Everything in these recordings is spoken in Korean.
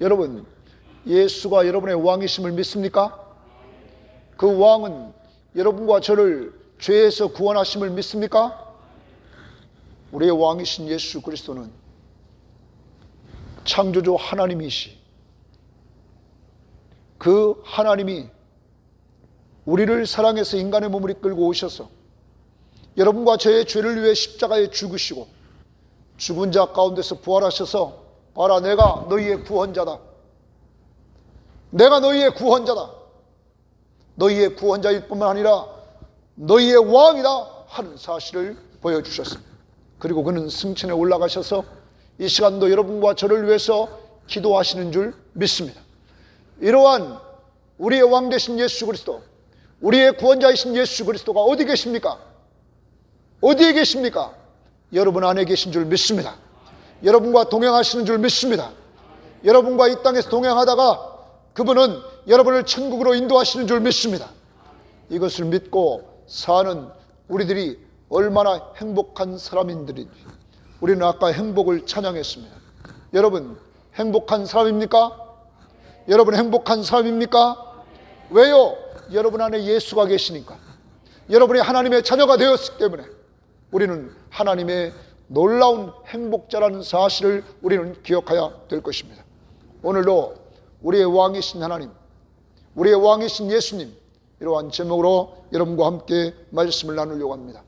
여러분, 예수가 여러분의 왕이심을 믿습니까? 그 왕은 여러분과 저를 죄에서 구원하심을 믿습니까? 우리의 왕이신 예수 그리스도는 창조주 하나님이시, 그 하나님이 우리를 사랑해서 인간의 몸을 이끌고 오셔서 여러분과 저의 죄를 위해 십자가에 죽으시고 죽은 자 가운데서 부활하셔서 봐라, 내가 너희의 구원자다, 내가 너희의 구원자다, 너희의 구원자일 뿐만 아니라 너희의 왕이다 하는 사실을 보여주셨습니다. 그리고 그는 승천에 올라가셔서 이 시간도 여러분과 저를 위해서 기도하시는 줄 믿습니다. 이러한 우리의 왕 되신 예수 그리스도, 우리의 구원자이신 예수 그리스도가 어디 계십니까? 어디에 계십니까? 여러분 안에 계신 줄 믿습니다. 여러분과 동행하시는 줄 믿습니다. 여러분과 이 땅에서 동행하다가 그분은 여러분을 천국으로 인도하시는 줄 믿습니다. 이것을 믿고 사는 우리들이 얼마나 행복한 사람인들인지, 우리는 아까 행복을 찬양했습니다. 여러분 행복한 사람입니까? 여러분 행복한 사람입니까? 왜요? 여러분 안에 예수가 계시니까, 여러분이 하나님의 자녀가 되었기 때문에 우리는 하나님의 놀라운 행복자라는 사실을 우리는 기억해야 될 것입니다. 오늘도 우리의 왕이신 하나님, 우리의 왕이신 예수님, 이러한 제목으로 여러분과 함께 말씀을 나누려고 합니다.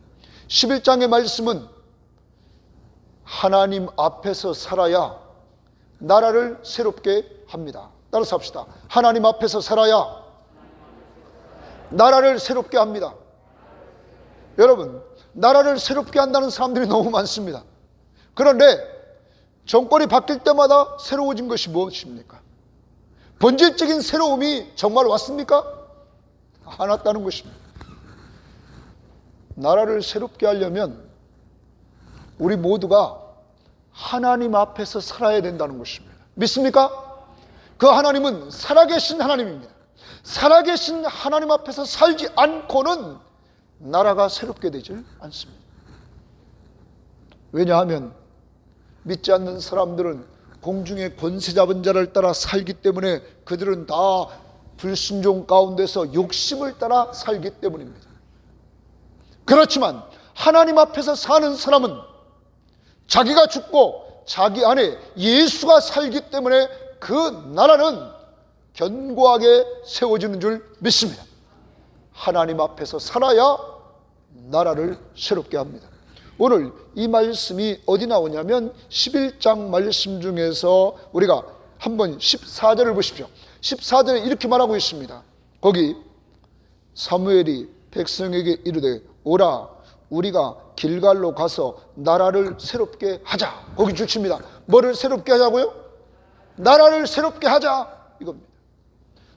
11장의 말씀은 하나님 앞에서 살아야 나라를 새롭게 합니다. 따라서 합시다. 하나님 앞에서 살아야 나라를 새롭게 합니다. 여러분, 나라를 새롭게 한다는 사람들이 너무 많습니다. 그런데 정권이 바뀔 때마다 새로워진 것이 무엇입니까? 본질적인 새로움이 정말 왔습니까? 안 왔다는 것입니다. 나라를 새롭게 하려면 우리 모두가 하나님 앞에서 살아야 된다는 것입니다. 믿습니까? 그 하나님은 살아계신 하나님입니다. 살아계신 하나님 앞에서 살지 않고는 나라가 새롭게 되질 않습니다. 왜냐하면 믿지 않는 사람들은 공중의 권세 잡은 자를 따라 살기 때문에 그들은 다 불순종 가운데서 욕심을 따라 살기 때문입니다. 그렇지만 하나님 앞에서 사는 사람은 자기가 죽고 자기 안에 예수가 살기 때문에 그 나라는 견고하게 세워지는 줄 믿습니다. 하나님 앞에서 살아야 나라를 새롭게 합니다. 오늘 이 말씀이 어디 나오냐면 11장 말씀 중에서 우리가 한번 14절을 보십시오. 14절에 이렇게 말하고 있습니다. 거기 사무엘이 백성에게 이르되 오라, 우리가 길갈로 가서 나라를 새롭게 하자. 거기 주칩니다. 뭐를 새롭게 하자고요? 나라를 새롭게 하자, 이겁니다.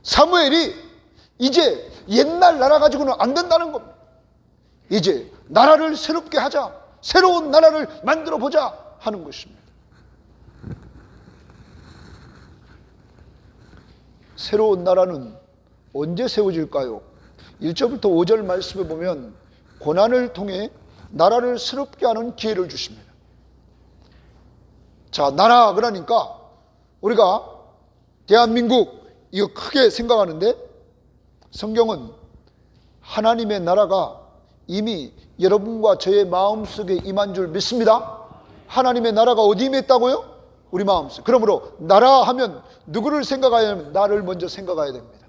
사무엘이 이제 옛날 나라 가지고는 안 된다는 겁니다. 이제 나라를 새롭게 하자, 새로운 나라를 만들어 보자 하는 것입니다. 새로운 나라는 언제 세워질까요? 1절부터 5절 말씀에 보면 고난을 통해 나라를 새롭게 하는 기회를 주십니다. 자, 나라 그러니까 우리가 대한민국 이거 크게 생각하는데, 성경은 하나님의 나라가 이미 여러분과 저의 마음속에 임한 줄 믿습니다. 하나님의 나라가 어디 임했다고요? 우리 마음속. 그러므로 나라 하면 누구를 생각해야 하면 나를 먼저 생각해야 됩니다.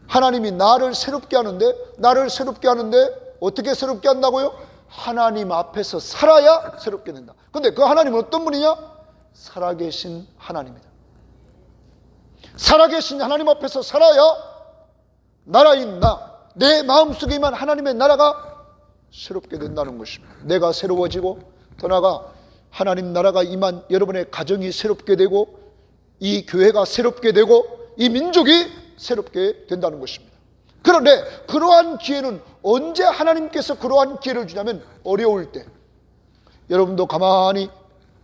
하나님이 나를 새롭게 하는데, 나를 새롭게 하는데 어떻게 새롭게 한다고요? 하나님 앞에서 살아야 새롭게 된다. 근데 그 하나님은 어떤 분이냐? 살아계신 하나님이다. 살아계신 하나님 앞에서 살아야 나라인 내 마음속에 임한 하나님의 나라가 새롭게 된다는 것입니다. 내가 새로워지고 더 나아가 하나님 나라가 임한 여러분의 가정이 새롭게 되고 이 교회가 새롭게 되고 이 민족이 새롭게 된다는 것입니다. 그런데 그러한 기회는 언제 하나님께서 그러한 기회를 주냐면 어려울 때. 여러분도 가만히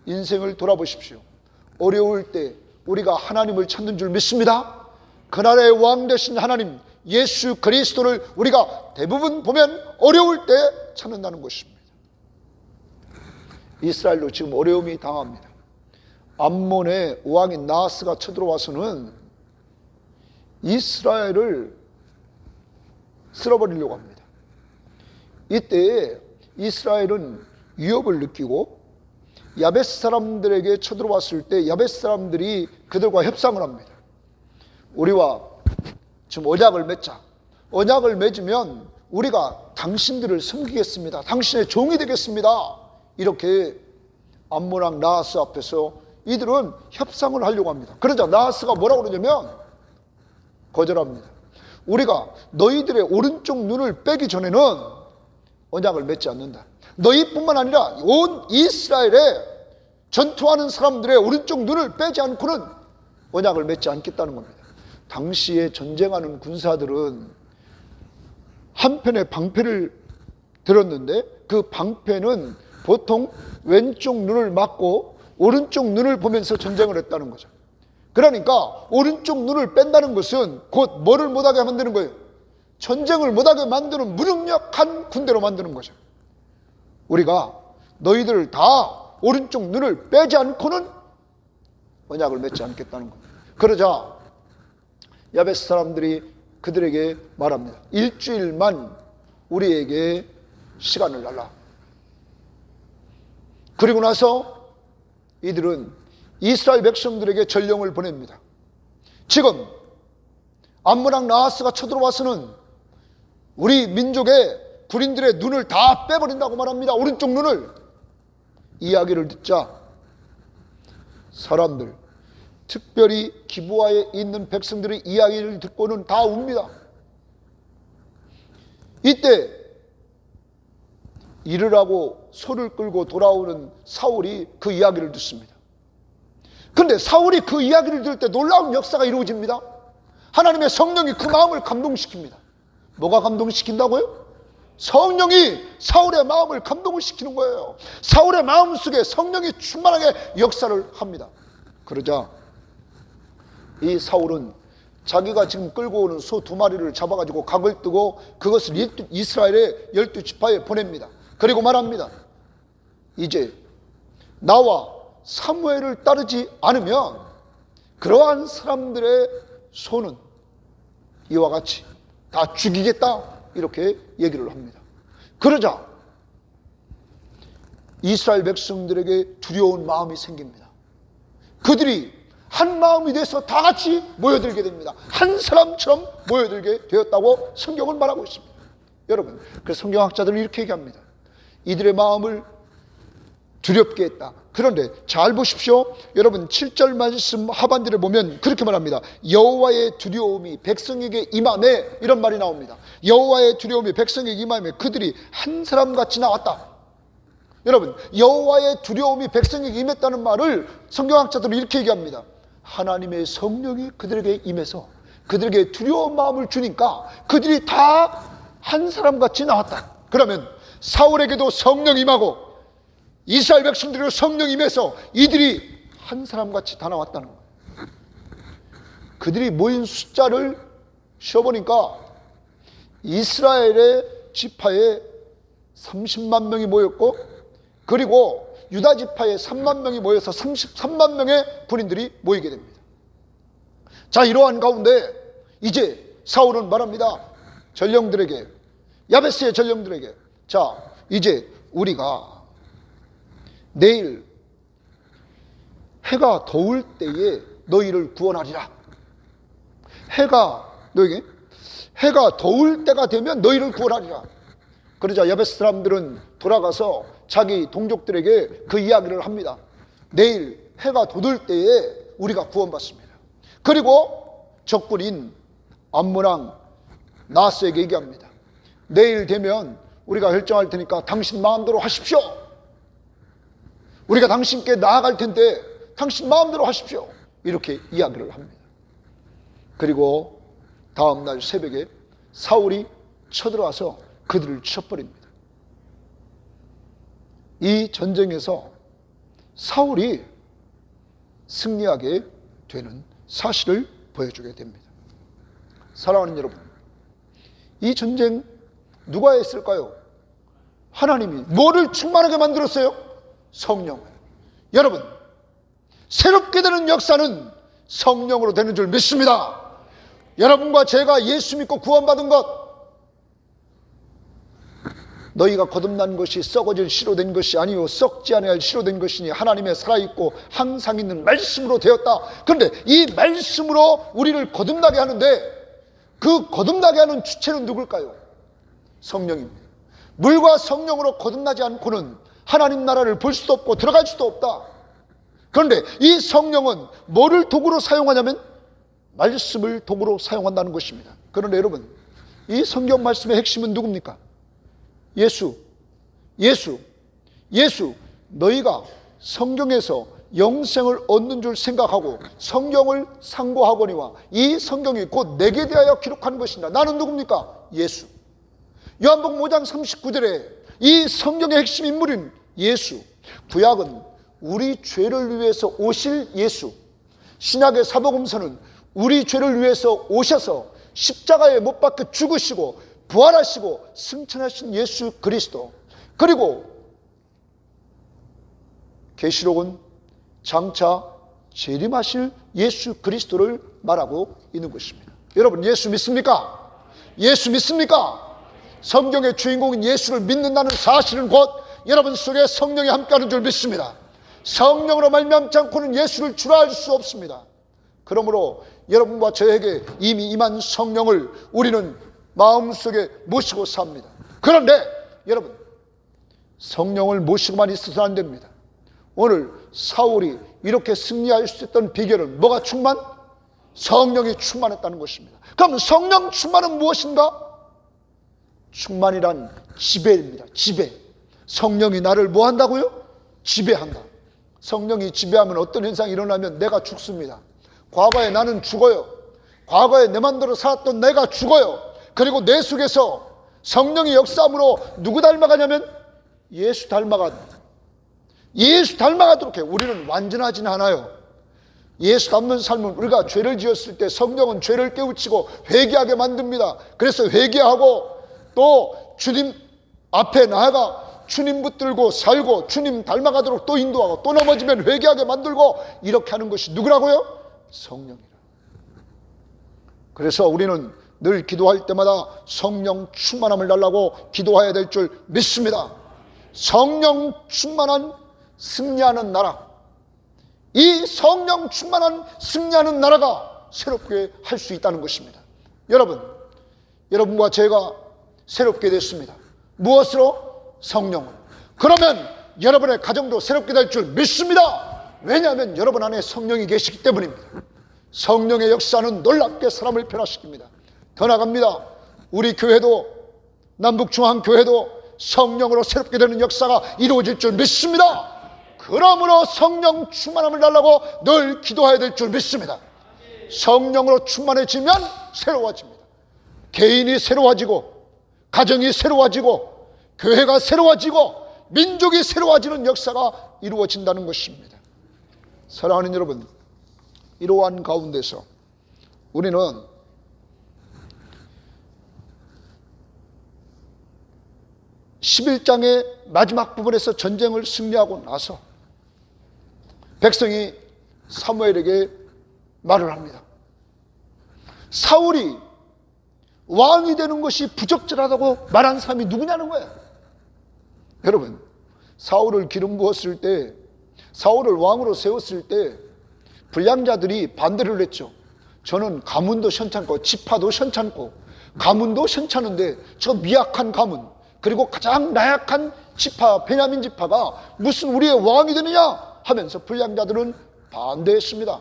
인생을 돌아보십시오. 어려울 때 우리가 하나님을 찾는 줄 믿습니다. 그날의 왕 되신 하나님 예수 그리스도를 우리가 대부분 보면 어려울 때 찾는다는 것입니다. 이스라엘도 지금 어려움이 당합니다. 암몬의 왕인 나하스가 쳐들어와서는 이스라엘을 쓸어버리려고 합니다. 이때 이스라엘은 위협을 느끼고 야베스 사람들에게 쳐들어왔을 때 야베스 사람들이 그들과 협상을 합니다. 우리와 지금 언약을 맺자. 언약을 맺으면 우리가 당신들을 섬기겠습니다. 당신의 종이 되겠습니다. 이렇게 암몬 왕 나하스 앞에서 이들은 협상을 하려고 합니다. 그러자 나하스가 뭐라고 그러냐면 거절합니다. 우리가 너희들의 오른쪽 눈을 빼기 전에는 언약을 맺지 않는다. 너희뿐만 아니라 온 이스라엘에 전투하는 사람들의 오른쪽 눈을 빼지 않고는 언약을 맺지 않겠다는 겁니다. 당시에 전쟁하는 군사들은 한편의 방패를 들었는데 그 방패는 보통 왼쪽 눈을 막고 오른쪽 눈을 보면서 전쟁을 했다는 거죠. 그러니까 오른쪽 눈을 뺀다는 것은 곧 뭐를 못하게 만드는 거예요? 전쟁을 못하게 만드는 무능력한 군대로 만드는 거죠. 우리가 너희들을 다 오른쪽 눈을 빼지 않고는 언약을 맺지 않겠다는 겁니다. 그러자 야베스 사람들이 그들에게 말합니다. 일주일만 우리에게 시간을 달라. 그리고 나서 이들은 이스라엘 백성들에게 전령을 보냅니다. 지금 암몬 왕 나하스가 쳐들어와서는 우리 민족의 군인들의 눈을 다 빼버린다고 말합니다. 오른쪽 눈을. 이야기를 듣자 사람들, 특별히 기브아에 있는 백성들의 이야기를 듣고는 다 웁니다. 이때 이르라고 소를 끌고 돌아오는 사울이 그 이야기를 듣습니다. 그런데 사울이 그 이야기를 들을 때 놀라운 역사가 이루어집니다. 하나님의 성령이 그 마음을 감동시킵니다. 뭐가 감동시킨다고요? 성령이 사울의 마음을 감동을 시키는 거예요. 사울의 마음속에 성령이 충만하게 역사를 합니다. 그러자 이 사울은 자기가 지금 끌고 오는 소 2마리를 잡아가지고 각을 뜨고 그것을 이스라엘의 12지파에 보냅니다. 그리고 말합니다. 이제 나와 사무엘을 따르지 않으면 그러한 사람들의 소는 이와 같이 다 죽이겠다, 이렇게 얘기를 합니다. 그러자 이스라엘 백성들에게 두려운 마음이 생깁니다. 그들이 한 마음이 돼서 다 같이 모여들게 됩니다. 한 사람처럼 모여들게 되었다고 성경은 말하고 있습니다. 여러분, 그 성경학자들은 이렇게 얘기합니다. 이들의 마음을 두렵게 했다. 그런데 잘 보십시오. 여러분 7절 말씀 하반절에 보면 그렇게 말합니다. 여호와의 두려움이 백성에게 임하매, 이런 말이 나옵니다. 여호와의 두려움이 백성에게 임하매 그들이 한 사람같이 나왔다. 여러분, 여호와의 두려움이 백성에게 임했다는 말을 성경학자들은 이렇게 얘기합니다. 하나님의 성령이 그들에게 임해서 그들에게 두려운 마음을 주니까 그들이 다 한 사람같이 나왔다. 그러면 사울에게도 성령 임하고 이스라엘 백성들에게도 성령 임해서 이들이 한 사람같이 다 나왔다는 거예요. 그들이 모인 숫자를 쉬어보니까 이스라엘의 지파에 30만 명이 모였고, 그리고 유다 지파에 3만 명이 모여서 33만 명의 군인들이 모이게 됩니다. 자, 이러한 가운데 이제 사울은 말합니다. 전령들에게, 야베스의 전령들에게, 자, 이제 우리가 내일 해가 더울 때에 너희를 구원하리라. 해가 더울 때가 되면 너희를 구원하리라. 그러자 야베스 사람들은 돌아가서 자기 동족들에게 그 이야기를 합니다. 내일 해가 돋을 때에 우리가 구원받습니다. 그리고 적군인 암몬 왕 나하스에게 얘기합니다. 내일 되면 우리가 결정할 테니까 당신 마음대로 하십시오. 우리가 당신께 나아갈 텐데 당신 마음대로 하십시오. 이렇게 이야기를 합니다. 그리고 다음 날 새벽에 사울이 쳐들어와서 그들을 쳐버립니다. 이 전쟁에서 사울이 승리하게 되는 사실을 보여주게 됩니다. 사랑하는 여러분, 이 전쟁 누가 했을까요? 하나님이 뭐를 충만하게 만들었어요? 성령을. 여러분, 새롭게 되는 역사는 성령으로 되는 줄 믿습니다. 여러분과 제가 예수 믿고 구원받은 것, 너희가 거듭난 것이 썩어질 씨로 된 것이 아니요 썩지 아니할 씨로 된 것이니 하나님의 살아있고 항상 있는 말씀으로 되었다. 그런데 이 말씀으로 우리를 거듭나게 하는데 그 거듭나게 하는 주체는 누굴까요? 성령입니다. 물과 성령으로 거듭나지 않고는 하나님 나라를 볼 수도 없고 들어갈 수도 없다. 그런데 이 성령은 뭐를 도구로 사용하냐면 말씀을 도구로 사용한다는 것입니다. 그런데 여러분, 이 성경 말씀의 핵심은 누굽니까? 예수. 너희가 성경에서 영생을 얻는 줄 생각하고 성경을 상고하거니와 이 성경이 곧 내게 대하여 기록한 것이다. 나는 누굽니까? 예수. 요한복음 5장 39절에 이 성경의 핵심 인물인 예수. 구약은 우리 죄를 위해서 오실 예수, 신약의 사복음서는 우리 죄를 위해서 오셔서 십자가에 못 박혀 죽으시고 부활하시고 승천하신 예수 그리스도, 그리고 계시록은 장차 재림하실 예수 그리스도를 말하고 있는 것입니다. 여러분, 예수 믿습니까? 예수 믿습니까? 성경의 주인공인 예수를 믿는다는 사실은 곧 여러분 속에 성령이 함께하는 줄 믿습니다. 성령으로 말미암지 않고는 예수를 주라 할 수 없습니다. 그러므로 여러분과 저에게 이미 임한 성령을 우리는 마음속에 모시고 삽니다. 그런데 여러분, 성령을 모시고만 있어서는 안 됩니다. 오늘 사울이 이렇게 승리할 수 있던 비결은 뭐가 충만? 성령이 충만했다는 것입니다. 그럼 성령 충만은 무엇인가? 충만이란 지배입니다. 지배. 성령이 나를 뭐 한다고요? 지배한다. 성령이 지배하면 어떤 현상이 일어나면 내가 죽습니다. 과거에 나는 죽어요. 과거에 내 맘대로 살았던 내가 죽어요. 그리고 내 속에서 성령이 역사함으로 누구 닮아가냐면 예수 닮아가도록 해요. 우리는 완전하진 않아요. 예수 닮는 삶은 우리가 죄를 지었을 때 성령은 죄를 깨우치고 회개하게 만듭니다. 그래서 회개하고 또 주님 앞에 나아가 주님 붙들고 살고 주님 닮아가도록 또 인도하고 또 넘어지면 회개하게 만들고 이렇게 하는 것이 누구라고요? 성령이라. 그래서 우리는 늘 기도할 때마다 성령 충만함을 달라고 기도해야 될 줄 믿습니다. 성령 충만한 승리하는 나라, 이 성령 충만한 승리하는 나라가 새롭게 할 수 있다는 것입니다. 여러분과 제가 새롭게 됐습니다. 무엇으로? 성령으로. 그러면 여러분의 가정도 새롭게 될 줄 믿습니다. 왜냐하면 여러분 안에 성령이 계시기 때문입니다. 성령의 역사는 놀랍게 사람을 변화시킵니다. 더 나갑니다. 우리 교회도, 남북중앙교회도 성령으로 새롭게 되는 역사가 이루어질 줄 믿습니다. 그러므로 성령 충만함을 달라고 늘 기도해야 될 줄 믿습니다. 성령으로 충만해지면 새로워집니다. 개인이 새로워지고 가정이 새로워지고 교회가 새로워지고 민족이 새로워지는 역사가 이루어진다는 것입니다. 사랑하는 여러분, 이러한 가운데서 우리는 11장의 마지막 부분에서 전쟁을 승리하고 나서 백성이 사무엘에게 말을 합니다. 사울이 왕이 되는 것이 부적절하다고 말한 사람이 누구냐는 거예요. 여러분, 사울을 기름 부었을 때, 사울을 왕으로 세웠을 때 불량자들이 반대를 했죠. 저는 가문도 현찮고 지파도 현찮고 가문도 현찮은데 저 미약한 가문, 그리고 가장 나약한 지파, 베냐민 지파가 무슨 우리의 왕이 되느냐 하면서 불량자들은 반대했습니다.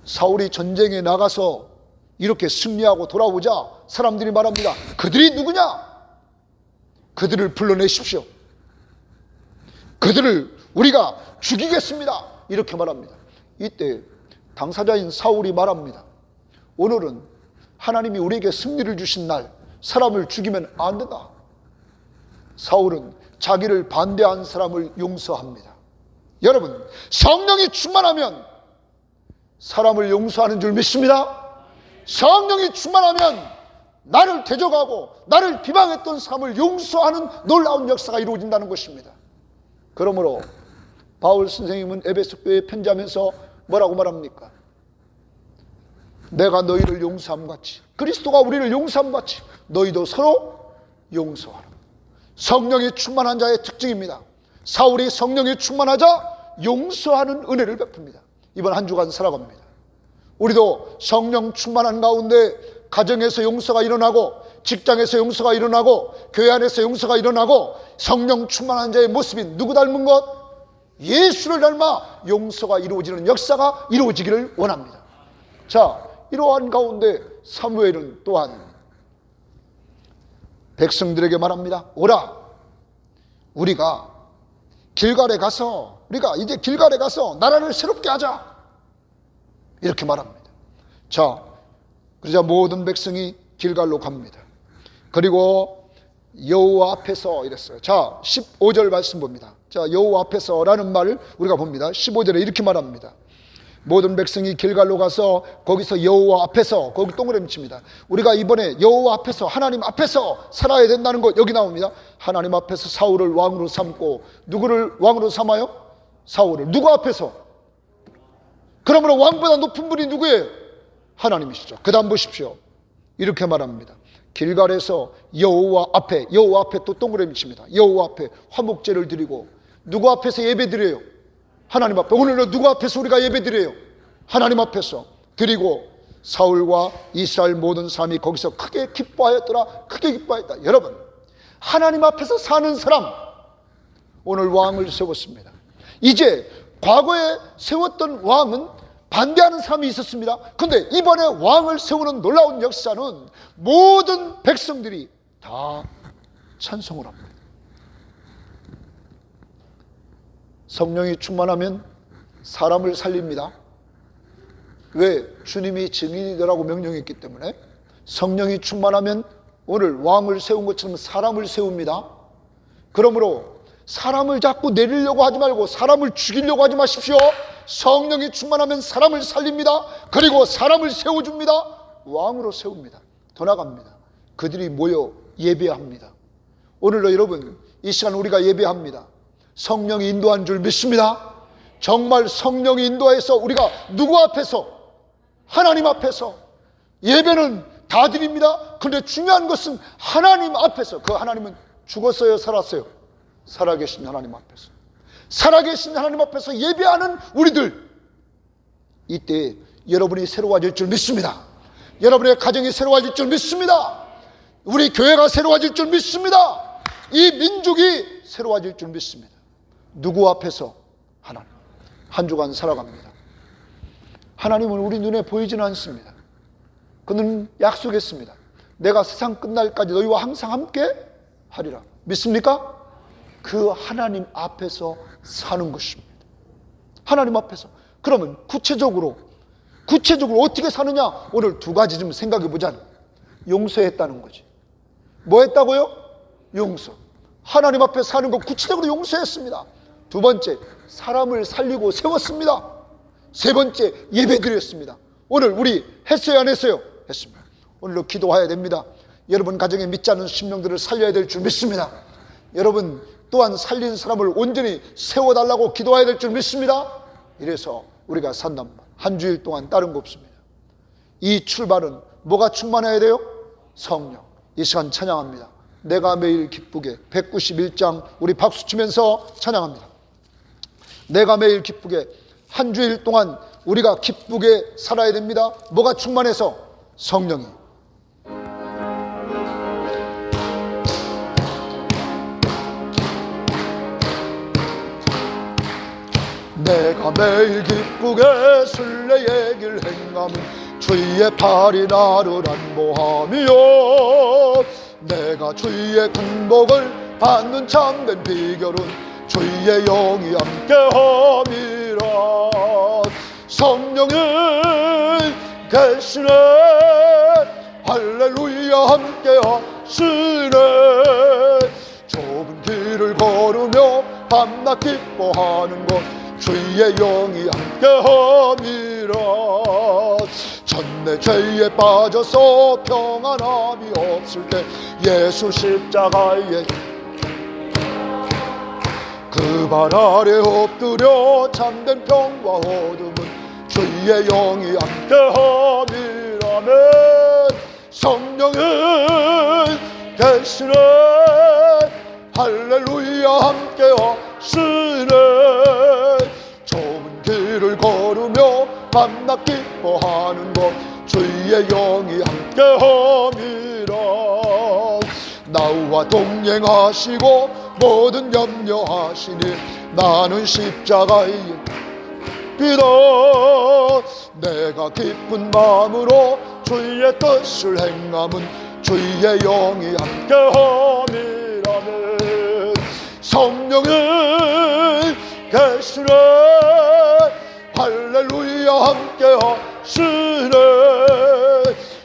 사울이 전쟁에 나가서 이렇게 승리하고 돌아오자 사람들이 말합니다. 그들이 누구냐? 그들을 불러내십시오. 그들을 우리가 죽이겠습니다. 이렇게 말합니다. 이때 당사자인 사울이 말합니다. 오늘은 하나님이 우리에게 승리를 주신 날, 사람을 죽이면 안 된다. 사울은 자기를 반대한 사람을 용서합니다. 여러분, 성령이 충만하면 사람을 용서하는 줄 믿습니다. 성령이 충만하면 나를 대적하고 나를 비방했던 사람을 용서하는 놀라운 역사가 이루어진다는 것입니다. 그러므로 바울 선생님은 에베소 교회에 편지하면서 뭐라고 말합니까? 내가 너희를 용서함 같이, 그리스도가 우리를 용서함 같이 너희도 서로 용서하라. 성령이 충만한 자의 특징입니다. 사울이 성령이 충만하자 용서하는 은혜를 베풉니다. 이번 한 주간 살아갑니다. 우리도 성령 충만한 가운데 가정에서 용서가 일어나고, 직장에서 용서가 일어나고, 교회 안에서 용서가 일어나고, 성령 충만한 자의 모습이 누구 닮은 것? 예수를 닮아 용서가 이루어지는 역사가 이루어지기를 원합니다. 자, 이러한 가운데 사무엘은 또한 백성들에게 말합니다. 오라, 우리가 길갈에 가서, 우리가 이제 길갈에 가서 나라를 새롭게 하자, 이렇게 말합니다. 자, 그러자 모든 백성이 길갈로 갑니다. 그리고 여호와 앞에서 이랬어요. 자, 15절 말씀 봅니다. 자, 여호와 앞에서라는 말을 우리가 봅니다. 15절에 이렇게 말합니다. 모든 백성이 길갈로 가서 거기서 여호와 앞에서, 거기 동그라미 칩니다. 우리가 이번에 여호와 앞에서, 하나님 앞에서 살아야 된다는 것 여기 나옵니다. 하나님 앞에서 사울을 왕으로 삼고, 누구를 왕으로 삼아요? 사울을. 누구 앞에서? 그러므로 왕보다 높은 분이 누구예요? 하나님이시죠. 그 다음 보십시오. 이렇게 말합니다. 길갈에서 여호와 앞에, 여호와 앞에 또 동그라미 칩니다. 여호와 앞에 화목제를 드리고, 누구 앞에서 예배 드려요? 하나님 앞에. 오늘은 누구 앞에서 우리가 예배 드려요? 하나님 앞에서 드리고, 사울과 이스라엘 모든 사람이 거기서 크게 기뻐하였더라. 크게 기뻐하였다. 여러분, 하나님 앞에서 사는 사람, 오늘 왕을 세웠습니다. 이제 과거에 세웠던 왕은 반대하는 사람이 있었습니다. 그런데 이번에 왕을 세우는 놀라운 역사는 모든 백성들이 다 찬송을 합니다. 성령이 충만하면 사람을 살립니다. 왜? 주님이 증인이라고 명령했기 때문에. 성령이 충만하면 오늘 왕을 세운 것처럼 사람을 세웁니다. 그러므로 사람을 자꾸 내리려고 하지 말고 사람을 죽이려고 하지 마십시오. 성령이 충만하면 사람을 살립니다. 그리고 사람을 세워줍니다. 왕으로 세웁니다. 더 나갑니다. 그들이 모여 예배합니다. 오늘도 여러분, 이 시간 우리가 예배합니다. 성령이 인도한 줄 믿습니다. 정말 성령이 인도해서 우리가 누구 앞에서? 하나님 앞에서 예배는 다 드립니다. 그런데 중요한 것은 하나님 앞에서. 그 하나님은 죽었어요, 살았어요? 살아계신 하나님 앞에서. 살아계신 하나님 앞에서 예배하는 우리들, 이때 여러분이 새로워질 줄 믿습니다. 여러분의 가정이 새로워질 줄 믿습니다. 우리 교회가 새로워질 줄 믿습니다. 이 민족이 새로워질 줄 믿습니다. 누구 앞에서? 하나님. 한 주간 살아갑니다. 하나님은 우리 눈에 보이지는 않습니다. 그는 약속했습니다. 내가 세상 끝날까지 너희와 항상 함께 하리라. 믿습니까? 그 하나님 앞에서 사는 것입니다. 하나님 앞에서. 그러면 구체적으로 어떻게 사느냐? 오늘 두 가지 좀 생각해 보자면, 용서했다는 거지. 뭐 했다고요? 용서. 하나님 앞에 사는 것 구체적으로 용서했습니다. 두 번째, 사람을 살리고 세웠습니다. 세 번째, 예배드렸습니다. 오늘 우리 했어요, 안 했어요? 했습니다. 오늘도 기도해야 됩니다. 여러분 가정에 믿지 않는 심령들을 살려야 될 줄 믿습니다. 여러분 또한 살린 사람을 온전히 세워달라고 기도해야 될 줄 믿습니다. 이래서 우리가 산단 말, 한 주일 동안 다른 거 없습니다. 이 출발은 뭐가 충만해야 돼요? 성령. 이 시간 찬양합니다. 내가 매일 기쁘게. 191장 우리 박수 치면서 찬양합니다. 내가 매일 기쁘게. 한 주일 동안 우리가 기쁘게 살아야 됩니다. 뭐가 충만해서? 성령이. 내가 매일 기쁘게 순례의 길 행하면 주의 팔이 나를 안보하며 내가 주의 군복을 받는 참된 비결은 주의 영이 함께함이라. 성령이 계시네. 할렐루야. 함께하시네. 좁은 길을 걸으며 밤낮 기뻐하는 것 주의 영이 함께함이라. 전내 죄에 빠져서 평안함이 없을 때 예수 십자가에 그 발 아래 엎드려 참된 평화 얻음은 주의 영이 함께함이라면 성령은 계시네 할렐루야 함께하시네 좁은 길을 걸으며 밤낮 기뻐하는 것 주의 영이 함께함이라 나와 동행하시고 모든 염려하시니 나는 십자가의 비다 내가 기쁜 마음으로 주의 뜻을 행함은 주의 영이 함께함이라면 성령은 계시네 할렐루야 함께하시네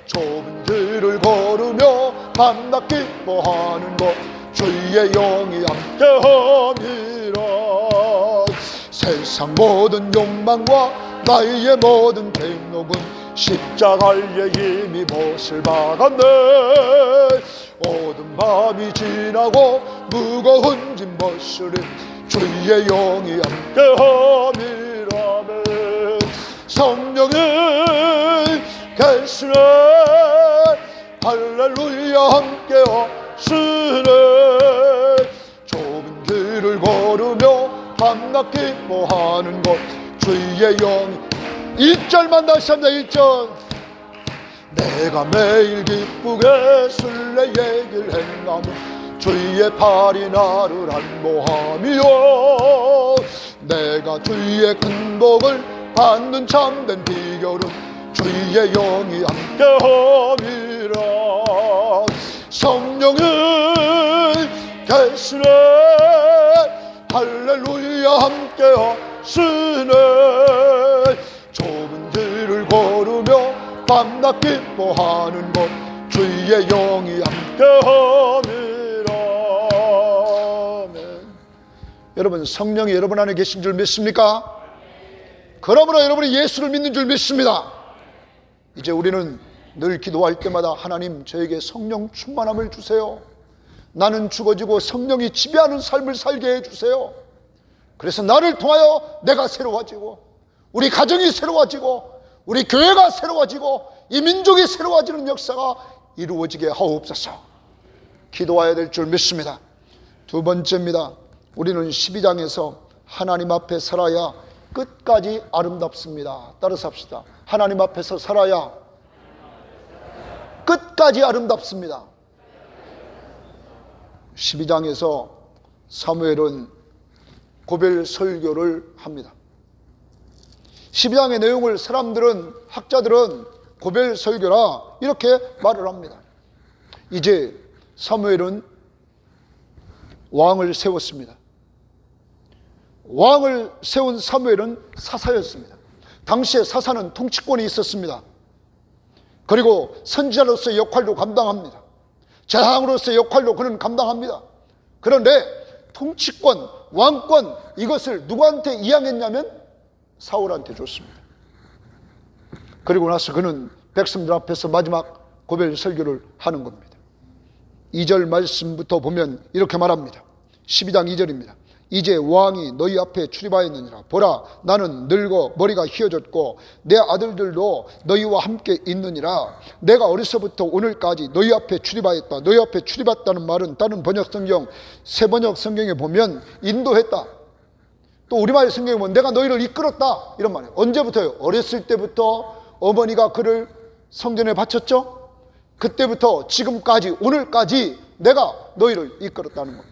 좁은 길을 걸으며 밤낮 기뻐하는 것 주의 영이 함께함이라 세상 모든 욕망과 나의 모든 행복은 십자가의 힘이 못을 박았네 어두운 밤이 지나고 무거운 짐 벗으리 주의 영이 함께함이라면 성령은 계시네 할렐루야 함께하시네 좁은 길을 걸으며 밤낮 기뻐하는 것 주의 영이 1절만 다시 합니다. 1절 내가 매일 기쁘게 순례의 길 행하며 주의 팔이 나를 안보하며 내가 주의 큰 복을 받는 참된 비결은 주의 영이 함께함이라 성령은 계시네 할렐루야 함께하시네 좁은 길을 걸으며 밤낮 기뻐하는 것 주의 영이 함께함이라 여러분 성령이 여러분 안에 계신 줄 믿습니까? 그러므로 여러분이 예수를 믿는 줄 믿습니다. 이제 우리는 늘 기도할 때마다 하나님 저에게 성령 충만함을 주세요. 나는 죽어지고 성령이 지배하는 삶을 살게 해주세요. 그래서 나를 통하여 내가 새로워지고 우리 가정이 새로워지고 우리 교회가 새로워지고 이 민족이 새로워지는 역사가 이루어지게 하옵소서. 기도해야 될 줄 믿습니다. 두 번째입니다. 우리는 12장에서 하나님 앞에 살아야 끝까지 아름답습니다. 따라서 합시다. 하나님 앞에서 살아야 끝까지 아름답습니다. 12장에서 사무엘은 고별 설교를 합니다. 12장의 내용을 사람들은 학자들은 고별 설교라 이렇게 말을 합니다. 이제 사무엘은 왕을 세웠습니다. 왕을 세운 사무엘은 사사였습니다. 당시에 사사는 통치권이 있었습니다. 그리고 선지자로서의 역할도 감당합니다. 제사장으로서의 역할도 그는 감당합니다. 그런데 통치권, 왕권 이것을 누구한테 이양했냐면 사울한테 줬습니다. 그리고 나서 그는 백성들 앞에서 마지막 고별 설교를 하는 겁니다. 2절 말씀부터 보면 이렇게 말합니다. 12장 2절입니다. 이제 왕이 너희 앞에 출입하였느니라. 보라, 나는 늙어 머리가 휘어졌고 내 아들들도 너희와 함께 있느니라. 내가 어려서부터 오늘까지 너희 앞에 출입하였다. 너희 앞에 출입했다는 말은 다른 번역 성경, 새 번역 성경에 보면 인도했다. 또 우리말 성경에 보면 내가 너희를 이끌었다 이런 말이에요. 언제부터요? 어렸을 때부터 어머니가 그를 성전에 바쳤죠. 그때부터 지금까지 오늘까지 내가 너희를 이끌었다는 겁니다.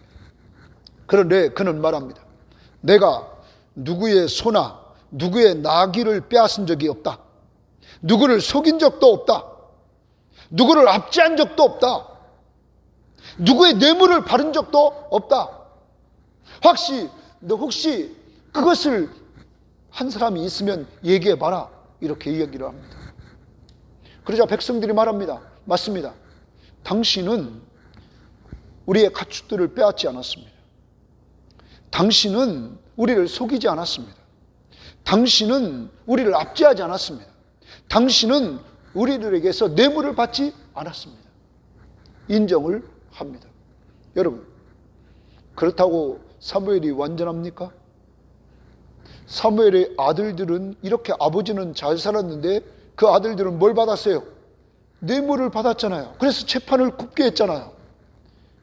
그런데 그는 말합니다. 내가 누구의 소나 누구의 나귀를 빼앗은 적이 없다. 누구를 속인 적도 없다. 누구를 압제한 적도 없다. 누구의 뇌물을 바른 적도 없다. 혹시 그것을 한 사람이 있으면 얘기해봐라. 이렇게 이야기를 합니다. 그러자 백성들이 말합니다. 맞습니다. 당신은 우리의 가축들을 빼앗지 않았습니다. 당신은 우리를 속이지 않았습니다. 당신은 우리를 압제하지 않았습니다. 당신은 우리들에게서 뇌물을 받지 않았습니다. 인정을 합니다. 여러분, 그렇다고 사무엘이 완전합니까? 사무엘의 아들들은 이렇게 아버지는 잘 살았는데 그 아들들은 뭘 받았어요? 뇌물을 받았잖아요. 그래서 재판을 굽게 했잖아요.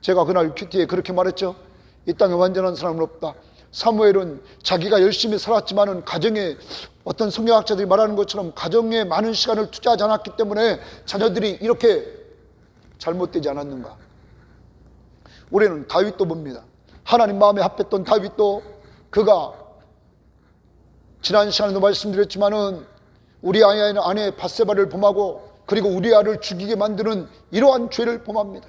제가 그날 큐티에 그렇게 말했죠. 이 땅에 완전한 사람은 없다. 사무엘은 자기가 열심히 살았지만은 가정에 어떤 성경학자들이 말하는 것처럼 가정에 많은 시간을 투자하지 않았기 때문에 자녀들이 이렇게 잘못되지 않았는가. 우리는 다윗도 봅니다. 하나님 마음에 합했던 다윗도 그가 지난 시간에도 말씀드렸지만은 우리 아내 밧세바를 범하고 그리고 우리아를 죽이게 만드는 이러한 죄를 범합니다.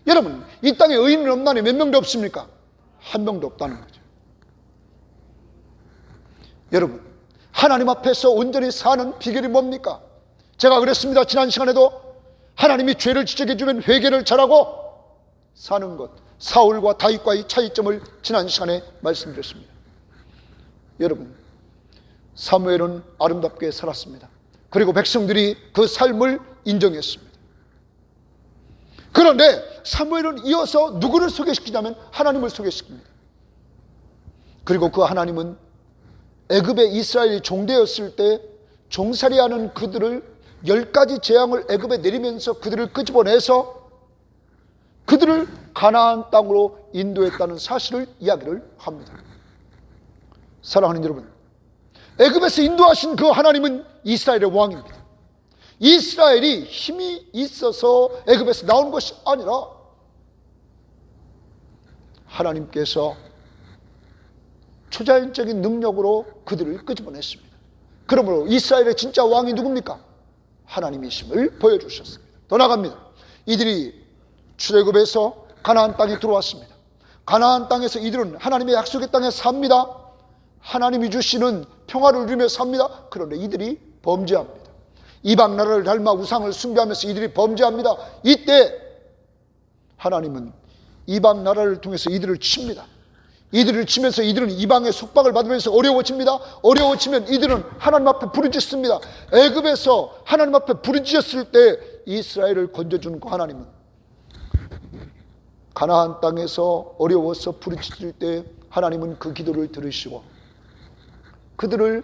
여러분, 이 땅에 의인은 없나니 몇 명도 없습니까? 한 명도 없다는 거죠. 여러분, 하나님 앞에서 온전히 사는 비결이 뭡니까? 제가 그랬습니다. 지난 시간에도 하나님이 죄를 지적해 주면 회개를 잘하고 사는 것, 사울과 다윗과의 차이점을 지난 시간에 말씀드렸습니다. 여러분, 사무엘은 아름답게 살았습니다. 그리고 백성들이 그 삶을 인정했습니다. 그런데 사무엘은 이어서 누구를 소개시키냐면 하나님을 소개시킵니다. 그리고 그 하나님은 애굽에 이스라엘이 종되었을 때 종살이하는 그들을 10가지 재앙을 애굽에 내리면서 그들을 끄집어내서 그들을 가나안 땅으로 인도했다는 사실을 이야기를 합니다. 사랑하는 여러분, 애굽에서 인도하신 그 하나님은 이스라엘의 왕입니다. 이스라엘이 힘이 있어서 애굽에서 나온 것이 아니라 하나님께서 초자연적인 능력으로 그들을 끄집어냈습니다. 그러므로 이스라엘의 진짜 왕이 누굽니까? 하나님이심을 보여주셨습니다. 더 나갑니다. 이들이 출애굽에서 가나안 땅에 들어왔습니다. 가나안 땅에서 이들은 하나님의 약속의 땅에 삽니다. 하나님이 주시는 평화를 누리며 삽니다. 그런데 이들이 범죄합니다. 이방 나라를 닮아 우상을 숭배하면서 이들이 범죄합니다. 이때 하나님은 이방 나라를 통해서 이들을 칩니다. 이들을 치면서 이들은 이방의 속박을 받으면서 어려워집니다. 어려워지면 이들은 하나님 앞에 부르짖습니다. 애굽에서 하나님 앞에 부르짖었을 때 이스라엘을 건져준 그 하나님은 가나안 땅에서 어려워서 부르짖을 때 하나님은 그 기도를 들으시고 그들을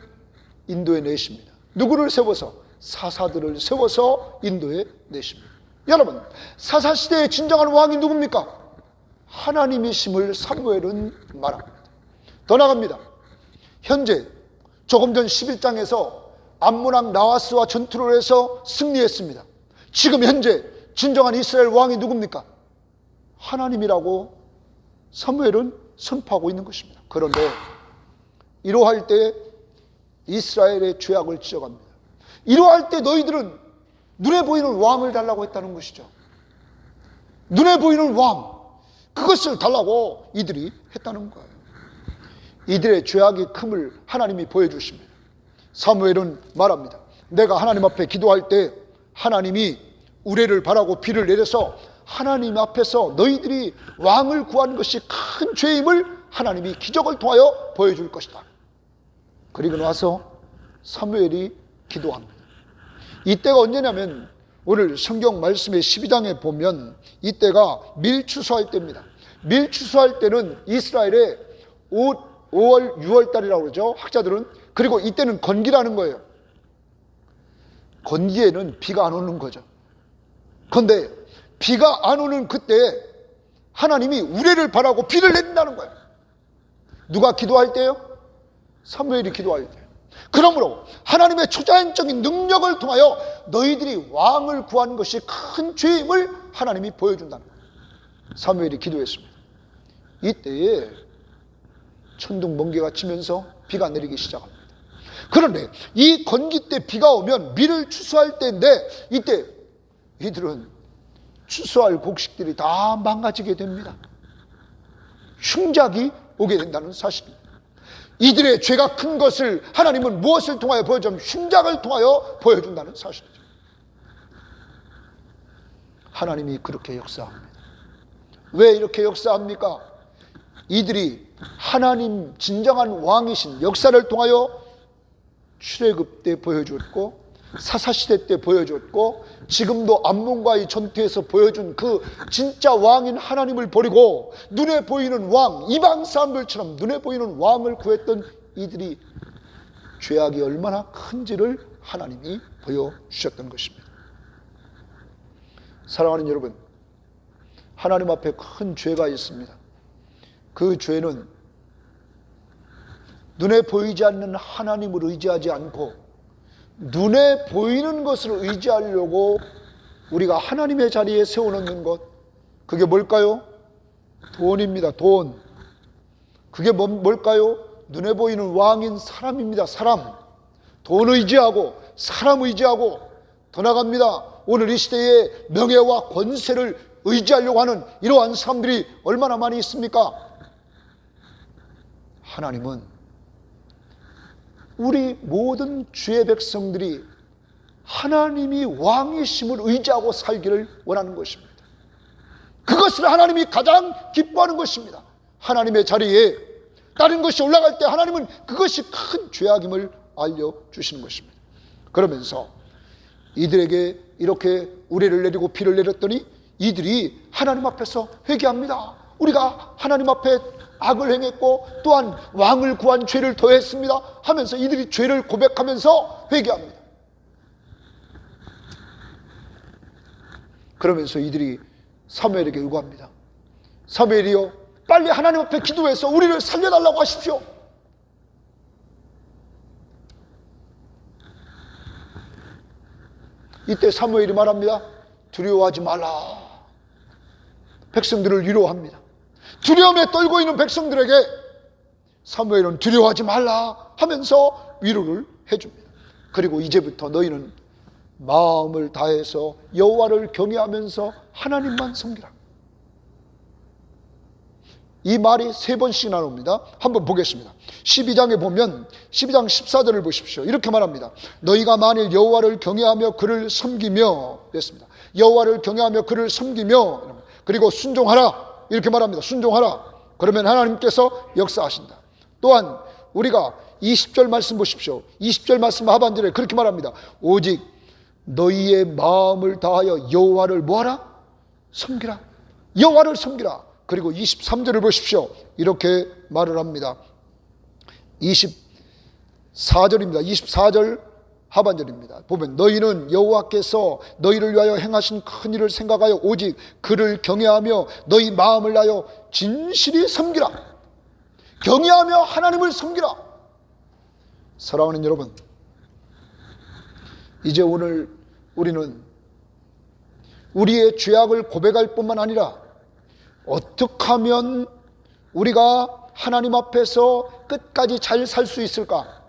인도해 내십니다. 누구를 세워서? 사사들을 세워서 인도해 내십니다. 여러분, 사사시대의 진정한 왕이 누굽니까? 하나님이심을 사무엘은 말합니다. 더 나갑니다. 현재 조금 전 11장에서 암몬왕 나하스와 전투를 해서 승리했습니다. 지금 현재 진정한 이스라엘 왕이 누굽니까? 하나님이라고 사무엘은 선포하고 있는 것입니다. 그런데 이러할 때 이스라엘의 죄악을 지적합니다. 이러할 때 너희들은 눈에 보이는 왕을 달라고 했다는 것이죠. 눈에 보이는 왕, 그것을 달라고 이들이 했다는 거예요. 이들의 죄악의 큼을 하나님이 보여주십니다. 사무엘은 말합니다. 내가 하나님 앞에 기도할 때 하나님이 우레를 바라고 비를 내려서 하나님 앞에서 너희들이 왕을 구한 것이 큰 죄임을 하나님이 기적을 통하여 보여줄 것이다. 그리고 나서 사무엘이 기도합니다. 이때가 언제냐면 오늘 성경 말씀의 12장에 보면 이때가 밀추수할 때입니다. 밀추수할 때는 이스라엘의 5월, 6월 달이라고 그러죠. 학자들은. 그리고 이때는 건기라는 거예요. 건기에는 비가 안 오는 거죠. 그런데 비가 안 오는 그때 하나님이 우레를 바라고 비를 내린다는 거예요. 누가 기도할 때요? 사무엘이 기도할 때. 그러므로 하나님의 초자연적인 능력을 통하여 너희들이 왕을 구한 것이 큰 죄임을 하나님이 보여준다는 거예요. 사무엘이 기도했습니다. 이때에 천둥 번개가 치면서 비가 내리기 시작합니다. 그런데 이 건기 때 비가 오면 밀을 추수할 때인데 이때 이들은 추수할 곡식들이 다 망가지게 됩니다. 흉작이 오게 된다는 사실입니다. 이들의 죄가 큰 것을 하나님은 무엇을 통하여 보여주면 흉작을 통하여 보여준다는 사실이죠. 하나님이 그렇게 역사합니다. 왜 이렇게 역사합니까? 이들이 하나님 진정한 왕이신 역사를 통하여 출애굽 때 보여주었고 사사시대 때 보여줬고 지금도 암몬과의 전투에서 보여준 그 진짜 왕인 하나님을 버리고 눈에 보이는 왕, 이방 사람들처럼 눈에 보이는 왕을 구했던 이들이 죄악이 얼마나 큰지를 하나님이 보여주셨던 것입니다. 사랑하는 여러분, 하나님 앞에 큰 죄가 있습니다. 그 죄는 눈에 보이지 않는 하나님을 의지하지 않고 눈에 보이는 것을 의지하려고 우리가 하나님의 자리에 세워놓는 것, 그게 뭘까요? 돈입니다. 돈. 그게 뭘까요? 눈에 보이는 왕인 사람입니다. 사람. 돈 의지하고 사람 의지하고 더 나갑니다. 오늘 이 시대에 명예와 권세를 의지하려고 하는 이러한 사람들이 얼마나 많이 있습니까? 하나님은 우리 모든 주의 백성들이 하나님이 왕이심을 의지하고 살기를 원하는 것입니다. 그것을 하나님이 가장 기뻐하는 것입니다. 하나님의 자리에 다른 것이 올라갈 때 하나님은 그것이 큰 죄악임을 알려주시는 것입니다. 그러면서 이들에게 이렇게 우레를 내리고 비를 내렸더니 이들이 하나님 앞에서 회개합니다. 우리가 하나님 앞에 악을 행했고 또한 왕을 구한 죄를 더했습니다 하면서 이들이 죄를 고백하면서 회개합니다. 그러면서 이들이 사무엘에게 요구합니다. 사무엘이요, 빨리 하나님 앞에 기도해서 우리를 살려달라고 하십시오. 이때 사무엘이 말합니다. 두려워하지 말라. 백성들을 위로합니다. 두려움에 떨고 있는 백성들에게 사무엘은 두려워하지 말라 하면서 위로를 해줍니다. 그리고 이제부터 너희는 마음을 다해서 여호와를 경외하면서 하나님만 섬기라. 이 말이 3번씩 나옵니다. 한번 보겠습니다. 12장에 보면 12장 14절을 보십시오. 이렇게 말합니다. 너희가 만일 여호와를 경외하며 그를 섬기며 됐습니다. 여호와를 경외하며 그를 섬기며 그리고 순종하라 이렇게 말합니다. 순종하라. 그러면 하나님께서 역사하신다. 또한 우리가 20절 말씀 보십시오. 20절 말씀 하반절에 그렇게 말합니다. 오직 너희의 마음을 다하여 여호와를 뭐하라? 섬기라. 여호와를 섬기라. 그리고 23절을 보십시오. 이렇게 말을 합니다. 24절입니다. 24절 하반절입니다. 보면 너희는 여호와께서 너희를 위하여 행하신 큰 일을 생각하여 오직 그를 경외하며 너희 마음을 다하여 진실이 섬기라. 경외하며 하나님을 섬기라. 사랑하는 여러분, 이제 오늘 우리는 우리의 죄악을 고백할 뿐만 아니라 어떻게 하면 우리가 하나님 앞에서 끝까지 잘 살 수 있을까?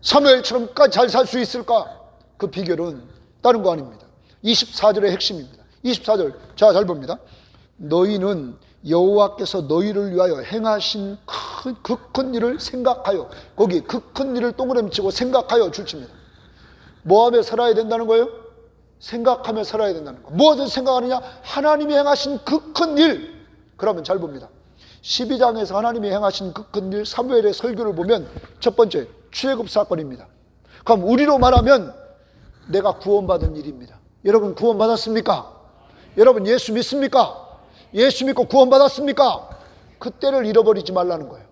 사무엘처럼까지 잘 살 수 있을까? 그 비결은 다른 거 아닙니다. 24절의 핵심입니다. 24절, 자, 잘 봅니다. 너희는 여호와께서 너희를 위하여 행하신 그 큰 일을 생각하여, 거기 그 큰 일을 동그라미 치고 생각하여 주십니다. 뭐하며 살아야 된다는 거예요? 생각하며 살아야 된다는 거. 무엇을 생각하느냐? 하나님이 행하신 그 큰 일. 그러면 잘 봅니다. 12장에서 하나님이 행하신 그 큰 일, 사무엘의 설교를 보면 첫 번째 출애굽 사건입니다. 그럼 우리로 말하면 내가 구원받은 일입니다. 여러분 구원받았습니까? 여러분 예수 믿습니까? 예수 믿고 구원받았습니까? 그때를 잃어버리지 말라는 거예요.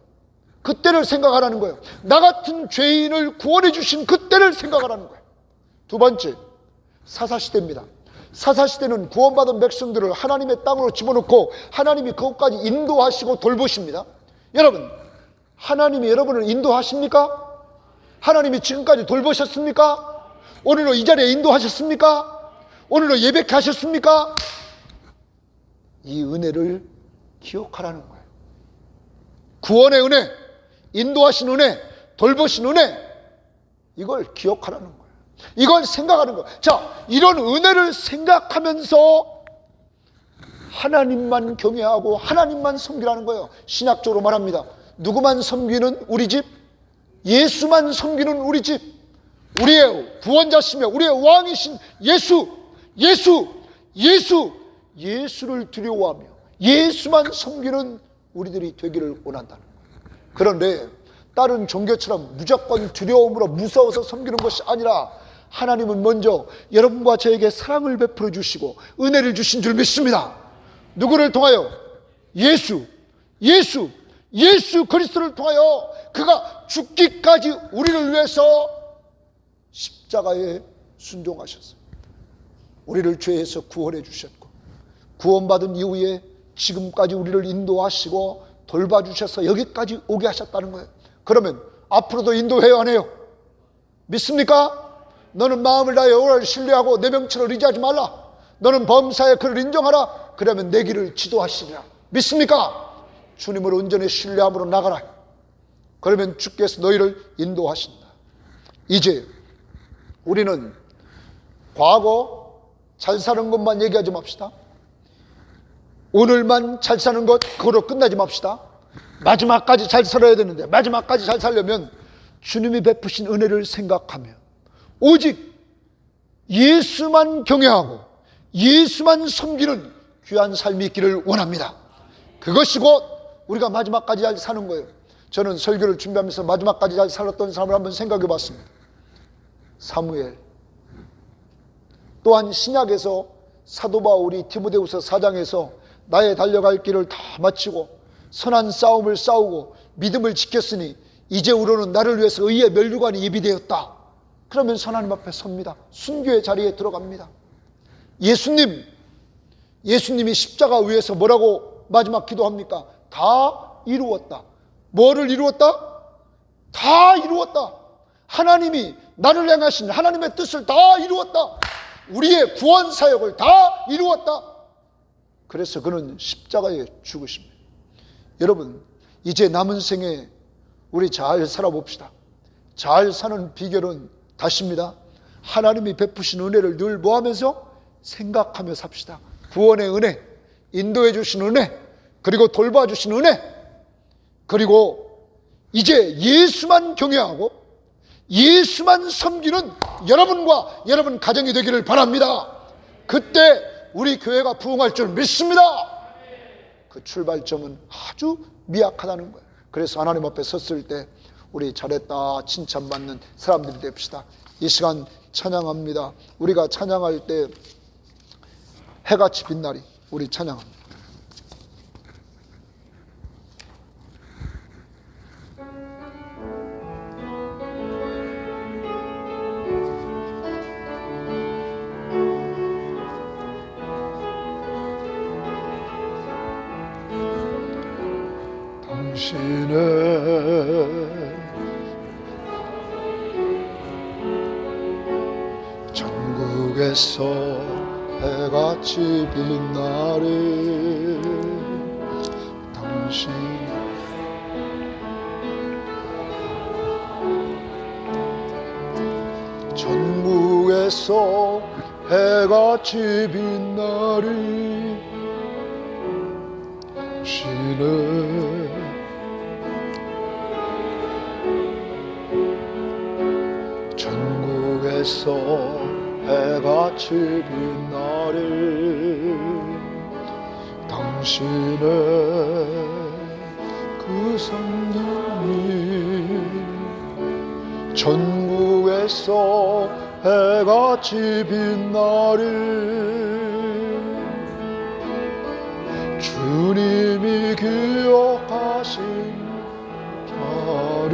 그때를 생각하라는 거예요. 나 같은 죄인을 구원해 주신 그때를 생각하라는 거예요. 두 번째, 사사시대입니다. 사사시대는 구원받은 백성들을 하나님의 땅으로 집어넣고 하나님이 그것까지 인도하시고 돌보십니다. 여러분, 하나님이 여러분을 인도하십니까? 하나님이 지금까지 돌보셨습니까? 오늘로 이 자리에 인도하셨습니까? 오늘로 예배케 하셨습니까? 이 은혜를 기억하라는 거예요. 구원의 은혜, 인도하신 은혜, 돌보신 은혜, 이걸 기억하라는 거예요. 이걸 생각하는 거예요. 자, 이런 은혜를 생각하면서 하나님만 경외하고 하나님만 섬기라는 거예요. 신학적으로 말합니다. 누구만 섬기는 우리 집? 예수만 섬기는 우리 집. 우리의 구원자시며 우리의 왕이신 예수를 두려워하며 예수만 섬기는 우리들이 되기를 원한다는 거예요. 그런데 다른 종교처럼 무조건 두려움으로 무서워서 섬기는 것이 아니라 하나님은 먼저 여러분과 저에게 사랑을 베풀어 주시고 은혜를 주신 줄 믿습니다. 누구를 통하여? 예수 그리스도를 통하여 그가 죽기까지 우리를 위해서 십자가에 순종하셨어요. 우리를 죄에서 구원해 주셨고, 구원받은 이후에 지금까지 우리를 인도하시고 돌봐주셔서 여기까지 오게 하셨다는 거예요. 그러면 앞으로도 인도해요, 안 해요? 믿습니까? 너는 마음을 다해 여호와를 신뢰하고 내 명철을 의지하지 말라. 너는 범사에 그를 인정하라. 그러면 내 길을 지도하시리라. 믿습니까? 주님을 온전히 신뢰함으로 나가라. 그러면 주께서 너희를 인도하신다. 이제 우리는 과거 잘 사는 것만 얘기하지 맙시다. 오늘만 잘 사는 것 그거로 끝나지 맙시다. 마지막까지 잘 살아야 되는데, 마지막까지 잘 살려면 주님이 베푸신 은혜를 생각하며 오직 예수만 경외하고 예수만 섬기는 귀한 삶이 있기를 원합니다. 그것이 곧 우리가 마지막까지 잘 사는 거예요. 저는 설교를 준비하면서 마지막까지 잘 살았던 사람을 한번 생각해 봤습니다. 사무엘. 또한 신약에서 사도 바울이 디모데후서 4장에서 나의 달려갈 길을 다 마치고 선한 싸움을 싸우고 믿음을 지켰으니 이제후로는 나를 위해서 의의 면류관이 예비되었다. 그러면 하나님 앞에 섭니다. 순교의 자리에 들어갑니다. 예수님이 십자가 위에서 뭐라고 마지막 기도합니까? 다 이루었다. 뭐를 이루었다? 다 이루었다. 하나님이 나를 향하신 하나님의 뜻을 다 이루었다. 우리의 구원 사역을 다 이루었다. 그래서 그는 십자가에 죽으십니다. 여러분, 이제 남은 생에 우리 잘 살아봅시다. 잘 사는 비결은 다시입니다. 하나님이 베푸신 은혜를 늘 뭐하면서? 생각하며 삽시다. 구원의 은혜, 인도해 주신 은혜, 그리고 돌봐주신 은혜, 그리고 이제 예수만 경외하고 예수만 섬기는 여러분과 여러분 가정이 되기를 바랍니다. 그때 우리 교회가 부흥할 줄 믿습니다. 그 출발점은 아주 미약하다는 거예요. 그래서 하나님 앞에 섰을 때 우리 잘했다 칭찬받는 사람들이 됩시다. 이 시간 찬양합니다. 우리가 찬양할 때 해같이 빛나리 우리 찬양합니다. 당신의 전국에서 해같이 빛나리 당신 전국에서 해같이 빛나리 당신의 전국에서 해같이 빛나리 당신의 그 성령이 전국에서 해같이 빛나리 주님이 기억하신 자를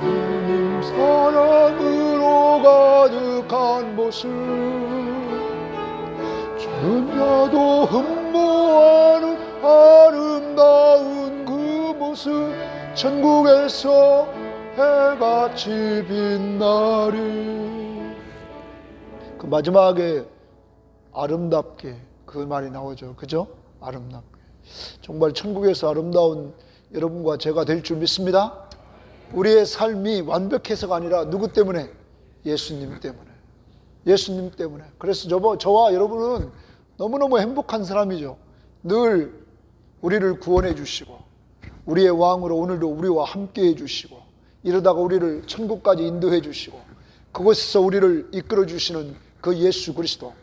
주님 사랑으로 가득한 모습 전혀도 흠모하는 아름다운 그 모습 전국에서 해같이 빛나리 그 마지막에 아름답게 그 말이 나오죠. 그죠? 아름답게. 정말 천국에서 아름다운 여러분과 제가 될 줄 믿습니다. 우리의 삶이 완벽해서가 아니라 누구 때문에? 예수님 때문에. 예수님 때문에. 그래서 저와 여러분은 너무너무 행복한 사람이죠. 늘 우리를 구원해 주시고 우리의 왕으로 오늘도 우리와 함께 해 주시고 이러다가 우리를 천국까지 인도해 주시고 그곳에서 우리를 이끌어 주시는 그 예수 그리스도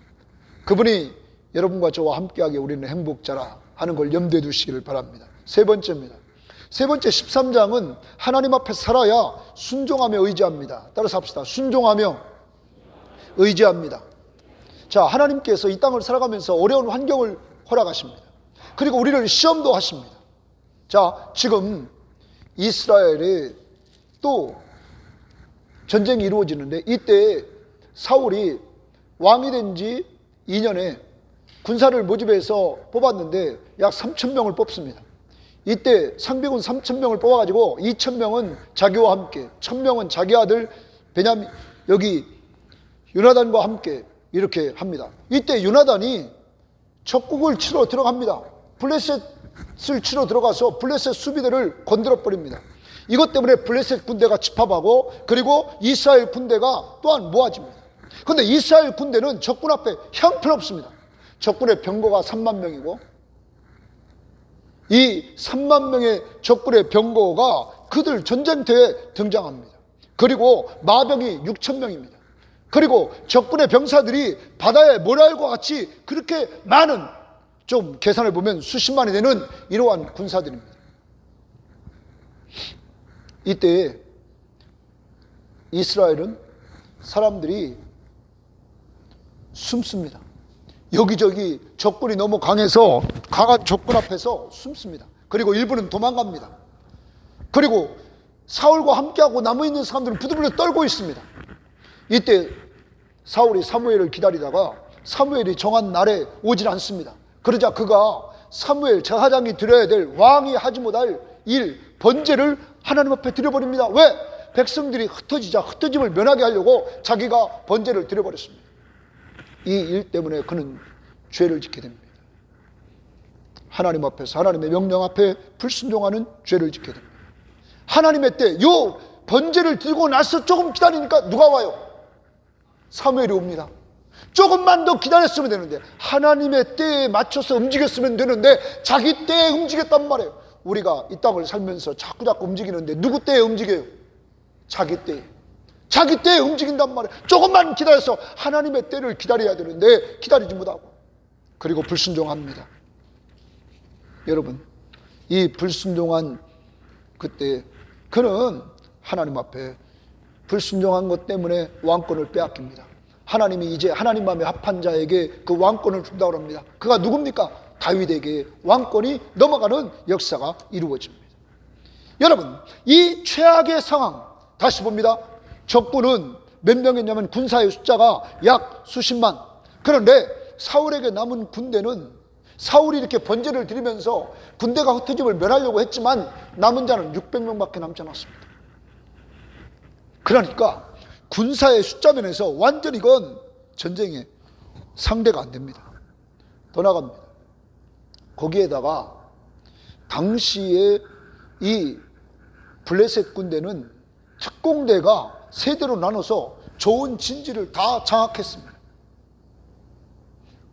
그분이 여러분과 저와 함께하게 우리는 행복자라 하는 걸 염두에 두시기를 바랍니다. 세 번째입니다. 세 번째 13장은 하나님 앞에 살아야 순종하며 의지합니다. 따라서 합시다. 순종하며 의지합니다. 자, 하나님께서 이 땅을 살아가면서 어려운 환경을 허락하십니다. 그리고 우리를 시험도 하십니다. 자, 지금 이스라엘에 또 전쟁이 이루어지는데, 이때 사울이 왕이 된 지 2년에 군사를 모집해서 뽑았는데 약 3,000명을 뽑습니다. 이때 상비군 3,000명을 뽑아가지고 2,000명은 자기와 함께, 1,000명은 자기 아들 베냐민, 여기 요나단과 함께 이렇게 합니다. 이때 요나단이 적국을 치러 들어갑니다. 블레셋을 치러 들어가서 블레셋 수비대를 건드려 버립니다. 이것 때문에 블레셋 군대가 집합하고, 그리고 이스라엘 군대가 또한 모아집니다. 그런데 이스라엘 군대는 적군 앞에 형편없습니다. 적군의 병거가 3만 명이고, 이 3만 명의 적군의 병거가 그들 전쟁터에 등장합니다. 그리고 마병이 6천 명입니다. 그리고 적군의 병사들이 바다의 모래알과 같이 그렇게 많은, 좀 계산을 보면 수십만이 되는 이러한 군사들입니다. 이때 이스라엘은 사람들이 숨습니다. 여기저기 적군이 너무 강해서 강한 적군 앞에서 숨습니다. 그리고 일부는 도망갑니다. 그리고 사울과 함께하고 남아있는 사람들은 부들부들 떨고 있습니다. 이때 사울이 사무엘을 기다리다가 사무엘이 정한 날에 오질 않습니다. 그러자 그가 사무엘 제사장이 드려야 될, 왕이 하지 못할 일, 번제를 하나님 앞에 드려버립니다. 왜? 백성들이 흩어지자 흩어짐을 면하게 하려고 자기가 번제를 드려버렸습니다. 이 일 때문에 그는 죄를 짓게 됩니다. 하나님 앞에서, 하나님의 명령 앞에 불순종하는 죄를 짓게 됩니다. 하나님의 때, 요 번제를 들고 나서 조금 기다리니까 누가 와요? 사무엘이 옵니다. 조금만 더 기다렸으면 되는데, 하나님의 때에 맞춰서 움직였으면 되는데 자기 때에 움직였단 말이에요. 우리가 이 땅을 살면서 자꾸 움직이는데 누구 때에 움직여요? 자기 때에. 자기 때에 움직인단 말이에요. 조금만 기다려서 하나님의 때를 기다려야 되는데 기다리지 못하고, 그리고 불순종합니다. 여러분, 이 불순종한 그때 그는 하나님 앞에 불순종한 것 때문에 왕권을 빼앗깁니다. 하나님이 이제 하나님 마음에 합한 자에게 그 왕권을 준다고 합니다. 그가 누굽니까? 다윗에게 왕권이 넘어가는 역사가 이루어집니다. 여러분, 이 최악의 상황 다시 봅니다. 적군은 몇 명이냐면 군사의 숫자가 약 수십만. 그런데 사울에게 남은 군대는, 사울이 이렇게 번제를 드리면서 군대가 흩어짐을 면하려고 했지만 남은 자는 600명밖에 남지 않았습니다. 그러니까 군사의 숫자 면에서 완전히 이건 전쟁의 상대가 안 됩니다. 더 나갑니다. 거기에다가 당시에 이 블레셋 군대는 특공대가 세대로 나눠서 좋은 진지를 다 장악했습니다.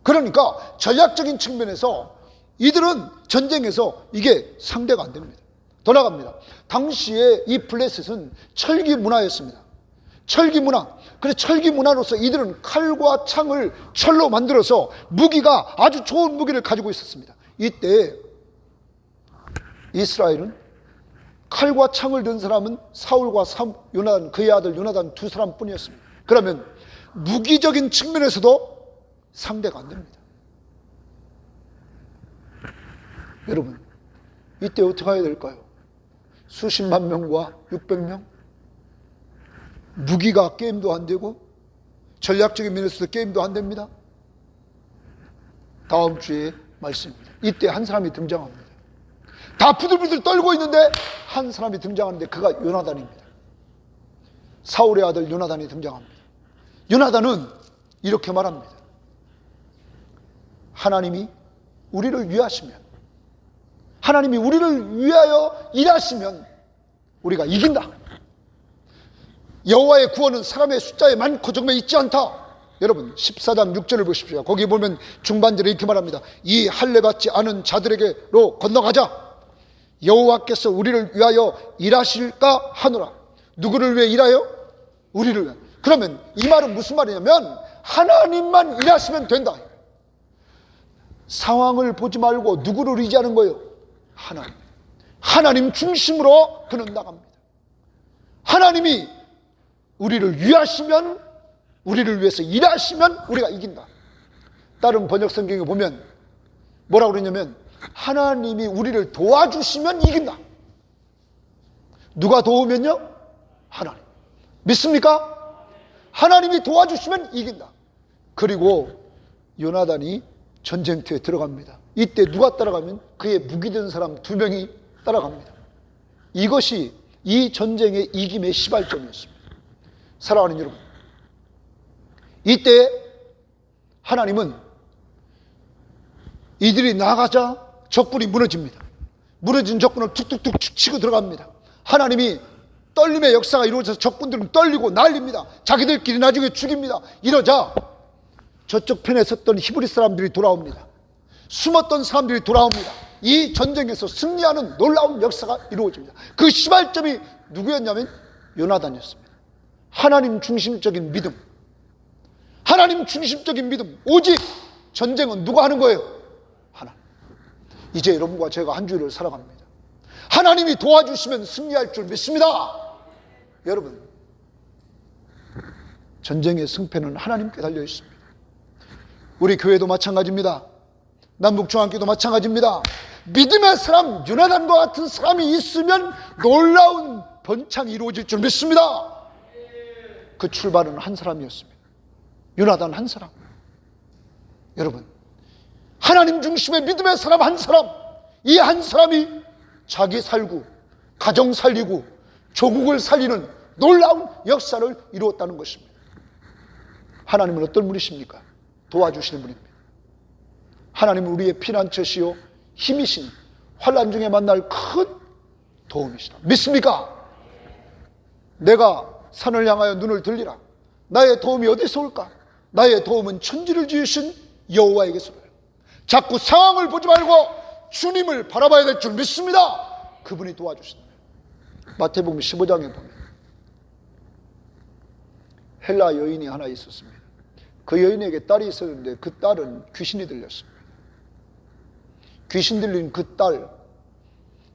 그러니까 전략적인 측면에서 이들은 전쟁에서 이게 상대가 안 됩니다. 더 나갑니다. 당시에 이 블레셋은 철기 문화였습니다. 철기 문화. 그래서 철기 문화로서 이들은 칼과 창을 철로 만들어서 무기가 아주 좋은 무기를 가지고 있었습니다. 이때 이스라엘은 칼과 창을 든 사람은 사울과 요나단, 그의 아들 요나단 두 사람뿐이었습니다. 그러면 무기적인 측면에서도 상대가 안 됩니다. 여러분, 이때 어떻게 해야 될까요? 수십만 명과 600명? 무기가 게임도 안 되고 전략적인 면에서도 게임도 안 됩니다. 다음 주에 말씀입니다. 이때 한 사람이 등장합니다. 다 부들부들 떨고 있는데 한 사람이 등장하는데 그가 요나단입니다. 사울의 아들 요나단이 등장합니다. 요나단은 이렇게 말합니다. 하나님이 우리를 위하시면, 하나님이 우리를 위하여 일하시면 우리가 이긴다. 여호와의 구원은 사람의 숫자에 많고 적음에 있지 않다. 여러분 14장 6절을 보십시오. 거기 보면 중반절에 이렇게 말합니다. 이 할례받지 않은 자들에게로 건너가자. 여호와께서 우리를 위하여 일하실까 하노라. 누구를 위해 일하여? 우리를 위해. 그러면 이 말은 무슨 말이냐면 하나님만 일하시면 된다. 상황을 보지 말고 누구를 의지하는 거예요? 하나님. 하나님 중심으로 그는 나갑니다. 하나님이 우리를 위하시면, 우리를 위해서 일하시면 우리가 이긴다. 다른 번역 성경에 보면 뭐라고 그러냐면 하나님이 우리를 도와주시면 이긴다. 누가 도우면요? 하나님. 믿습니까? 하나님이 도와주시면 이긴다. 그리고 요나단이 전쟁터에 들어갑니다. 이때 누가 따라가면 그의 무기된 사람 2명이 따라갑니다. 이것이 이 전쟁의 이김의 시발점이었습니다. 사랑하는 여러분, 이때 하나님은 이들이 나가자 적군이 무너집니다. 무너진 적군을 툭툭툭 치고 들어갑니다. 하나님이 떨림의 역사가 이루어져서 적군들은 떨리고 난립니다. 자기들끼리 나중에 죽입니다. 이러자 저쪽 편에 섰던 히브리 사람들이 돌아옵니다. 숨었던 사람들이 돌아옵니다. 이 전쟁에서 승리하는 놀라운 역사가 이루어집니다. 그 시발점이 누구였냐면 요나단이었습니다. 하나님 중심적인 믿음, 하나님 중심적인 믿음. 오직 전쟁은 누가 하는 거예요? 하나님. 이제 여러분과 제가 한 주일을 살아갑니다. 하나님이 도와주시면 승리할 줄 믿습니다. 여러분, 전쟁의 승패는 하나님께 달려 있습니다. 우리 교회도 마찬가지입니다. 남북중앙교도 마찬가지입니다. 믿음의 사람, 요나단과 같은 사람이 있으면 놀라운 번창이 이루어질 줄 믿습니다. 그 출발은 한 사람이었습니다. 요나단 한 사람. 여러분, 하나님 중심의 믿음의 사람 한 사람, 이 한 사람이 자기 살고 가정 살리고 조국을 살리는 놀라운 역사를 이루었다는 것입니다. 하나님은 어떤 분이십니까? 도와주시는 분입니다. 하나님은 우리의 피난처시요 힘이신, 환난 중에 만날 큰 도움이시라. 믿습니까? 내가 산을 향하여 눈을 들리라. 나의 도움이 어디서 올까? 나의 도움은 천지를 지으신 여호와에게서 와요. 자꾸 상황을 보지 말고 주님을 바라봐야 될 줄 믿습니다. 그분이 도와주신다. 마태복음 15장에 보면 헬라 여인이 하나 있었습니다. 그 여인에게 딸이 있었는데 그 딸은 귀신이 들렸습니다. 귀신 들린 그 딸,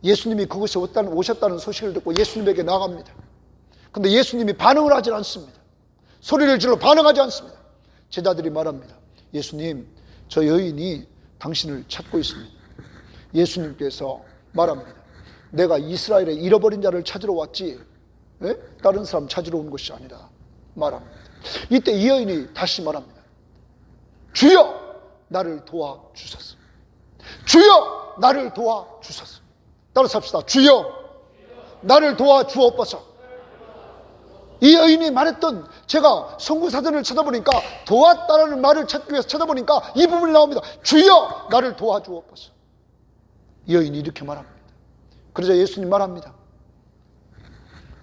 예수님이 그곳에 오셨다는 소식을 듣고 예수님에게 나갑니다. 근데 예수님이 반응을 하지 않습니다. 소리를 질러 반응하지 않습니다. 제자들이 말합니다. 예수님, 저 여인이 당신을 찾고 있습니다. 예수님께서 말합니다. 내가 이스라엘의 잃어버린 자를 찾으러 왔지 다른 사람 찾으러 온 것이 아니라 말합니다. 이때 이 여인이 다시 말합니다. 주여, 나를 도와주소서. 주여, 나를 도와주소서. 따라서 합시다. 주여, 나를 도와주옵소서. 이 여인이 말했던, 제가 성구사전을 찾아보니까 도왔다라는 말을 찾기 위해서 찾아보니까 이 부분이 나옵니다. 주여, 나를 도와주옵소서. 이 여인이 이렇게 말합니다. 그러자 예수님 말합니다.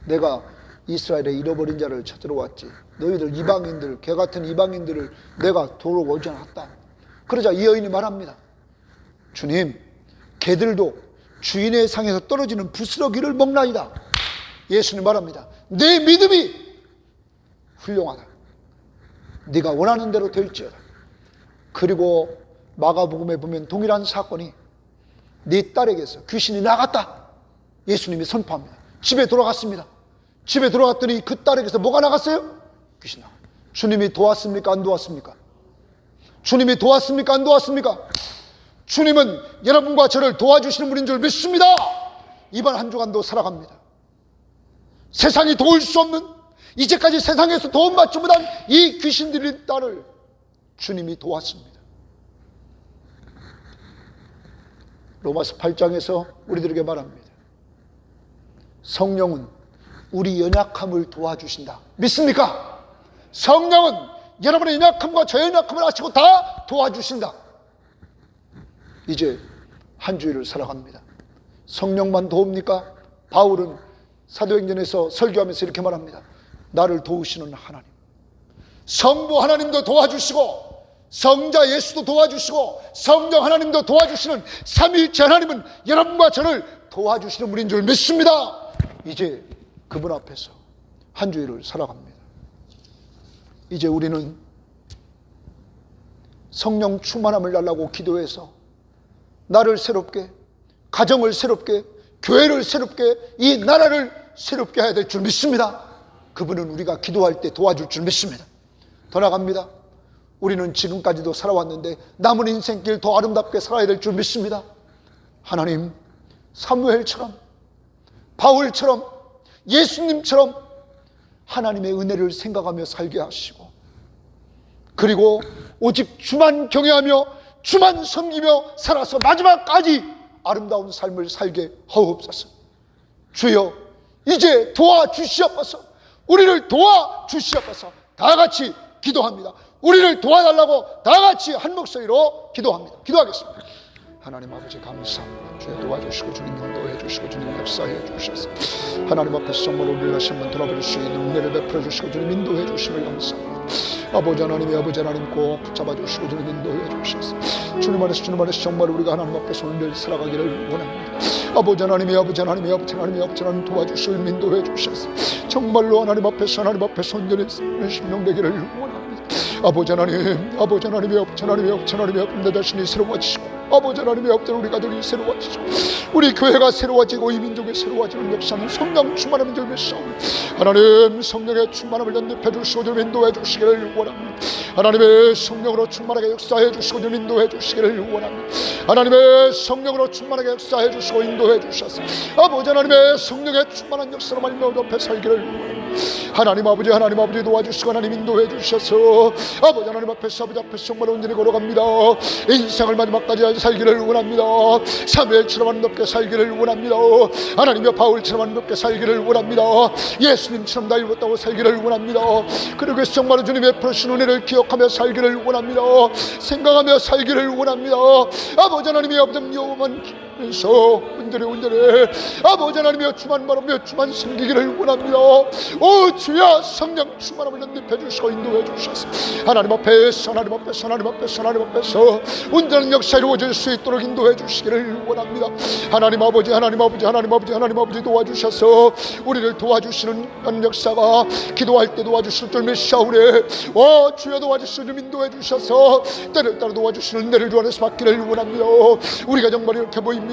내가 이스라엘의 잃어버린 자를 찾으러 왔지, 너희들 이방인들, 개 같은 이방인들을 내가 도로 오지 않았다. 그러자 이 여인이 말합니다. 주님, 개들도 주인의 상에서 떨어지는 부스러기를 먹나이다. 예수님 말합니다. 내 믿음이 훌륭하다. 네가 원하는 대로 될지어다. 그리고 마가복음에 보면 동일한 사건이 네 딸에게서 귀신이 나갔다. 예수님이 선포합니다. 집에 돌아갔습니다. 집에 돌아갔더니 그 딸에게서 뭐가 나갔어요? 귀신 나갔어요. 주님이 도왔습니까? 안 도왔습니까? 주님이 도왔습니까? 안 도왔습니까? 주님은 여러분과 저를 도와주시는 분인 줄 믿습니다. 이번 한 주간도 살아갑니다. 세상이 도울 수 없는, 이제까지 세상에서 도움받지 못한 이 귀신 들린 딸을 주님이 도왔습니다. 로마서 8장에서 우리들에게 말합니다. 성령은 우리 연약함을 도와주신다. 믿습니까? 성령은 여러분의 연약함과 저의 연약함을 아시고 다 도와주신다. 이제 한 주일을 살아갑니다. 성령만 도웁니까? 바울은 사도행전에서 설교하면서 이렇게 말합니다. 나를 도우시는 하나님, 성부 하나님도 도와주시고 성자 예수도 도와주시고 성령 하나님도 도와주시는 삼위일체 하나님은 여러분과 저를 도와주시는 분인 줄 믿습니다. 이제 그분 앞에서 한 주일을 살아갑니다. 이제 우리는 성령 충만함을 달라고 기도해서 나를 새롭게, 가정을 새롭게, 교회를 새롭게, 이 나라를 새롭게 해야 될 줄 믿습니다. 그분은 우리가 기도할 때 도와줄 줄 믿습니다. 더 나갑니다. 우리는 지금까지도 살아왔는데 남은 인생길 더 아름답게 살아야 될 줄 믿습니다. 하나님, 사무엘처럼, 바울처럼, 예수님처럼 하나님의 은혜를 생각하며 살게 하시고, 그리고 오직 주만 경외하며 주만 섬기며 살아서 마지막까지 아름다운 삶을 살게 하옵소서. 주여, 이제 도와주시옵소서. 우리를 도와주시옵소서. 다 같이 기도합니다. 우리를 도와달라고 다 같이 한 목소리로 기도합니다. 기도하겠습니다. 하나님 아버지 감사합니다. 주여 도와주시고 주님 인도해 주시고 주님 역사해 주셔서 하나님 앞에서 정말 우리를 다시 한번 돌아볼 수 있는 은혜를 베풀어 주시고 주님 인도해 주심을 감사합니다. 아버지 하나님이 아버지 하나님 꼭 붙잡아 주시고 주님 인도해 주셔서 주님 안에서 정말 우리가 하나님 앞에서 오늘 살아가기를 원합니다. 아버지 하나님이 아버지 하나님이 아버지 하나님이 아버지 하나님 도와주시고 인도해 주셔서 정말로 하나님 앞에서 온전히 심령 되기를 원합니다. 아버지 하나님, 아버지 하나님이 아버지 하나님이 아버지 하나님이 아버지 내 자신이 새로워지시고, 아버지 하나님의 아버지 우리 가족이 새로워지시고, 우리 교회가 새로워지고 이 민족이 새로워지는 역사는 성령 충만함인 줄 믿사옵니다. 하나님, 성령의 충만함을 연립해 주시고 좀 인도해 주시기를 원합니다. 하나님의 성령으로 충만하게 역사해 주시고 좀 인도해 주시기를 원합니다. 하나님의 성령으로 충만하게 역사해 주시고 인도해 주셔서 아버지 하나님의 성령의 충만한 역사로 말미암아 옆에 살기를 원합니다. 하나님 아버지 도와주시고 하나님 인도해 주셔서 아버지 하나님 앞에서 아버지 앞에서 정말 온전히 걸어갑니다. 인생을 마지막까지 살기를 원합니다. 사무엘처럼 아름답게 살기를 원합니다. 하나님의 바울처럼 아름답게 살기를 원합니다. 예수님처럼 날 입었다고 살기를 원합니다. 그리고 정말 주님의 베푸신 은혜를 기억하며 살기를 원합니다. 생각하며 살기를 원합니다. 아버지 하나님의 아버지 여호만 면서 온전히 아버지 하나님의 주만 바라며 주만 섬기기를 원합니다. 오 주여, 성령 충만함을 연립해 주시고 인도해 주셔서 하나님 앞에서 온전한 역사 이루어질 수 있도록 인도해 주시기를 원합니다. 하나님 아버지 도와주셔서 우리를 도와주시는 역사가 기도할 때 도와주실 줄 믿사오니 오 주여 도와주시고 인도해 주셔서 때를 따라 도와주시는 은혜를 주 안에서 받기를 원합니다. 우리가 정말 이렇게 보입니다.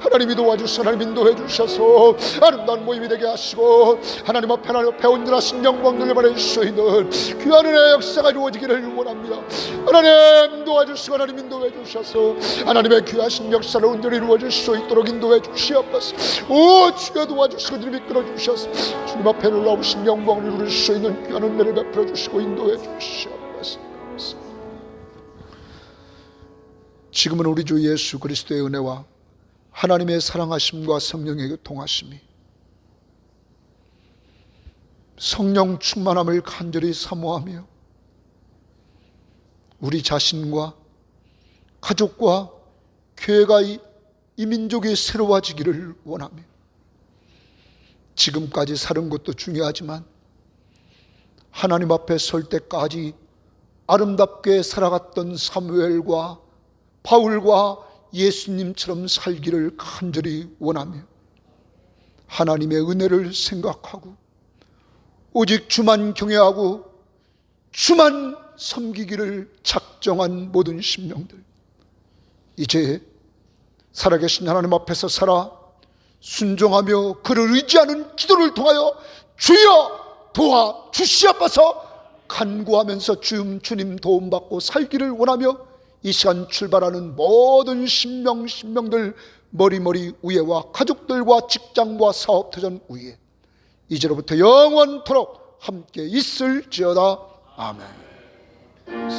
하나님이 도와주셔서 하나님 인도해 주셔서 아름다운 모임이 되게 하시고 하나님 앞에 온전하신 영광을 받을 수 있는 귀한 은혜의 역사가 이루어지기를 원합니다. 하나님 도와주시고 하나님 인도해 주셔서 하나님의 귀하신 역사를 온전히 이루어질 수 있도록 인도해 주시옵소서. 오 주여 도와주시고 주님 이끌어 주셔서 주님 앞에 놀라우신 영광을 이루실 수 있는 귀한 은혜를 베풀어 주시고 인도해 주시옵소서. 지금은 우리 주 예수 그리스도의 은혜와 하나님의 사랑하심과 성령의 교통하심이 성령 충만함을 간절히 사모하며 우리 자신과 가족과 교회가 이 민족이 새로워지기를 원하며 지금까지 사는 것도 중요하지만 하나님 앞에 설 때까지 아름답게 살아갔던 사무엘과 바울과 예수님처럼 살기를 간절히 원하며 하나님의 은혜를 생각하고 오직 주만 경외하고 주만 섬기기를 작정한 모든 심령들, 이제 살아계신 하나님 앞에서 살아 순종하며 그를 의지하는 기도를 통하여 주여 도와주시옵소서 간구하면서 주님 도움받고 살기를 원하며 이 시간 출발하는 모든 심령들 머리머리 위에와 가족들과 직장과 사업터전 위에 이제로부터 영원토록 함께 있을지어다. 아멘.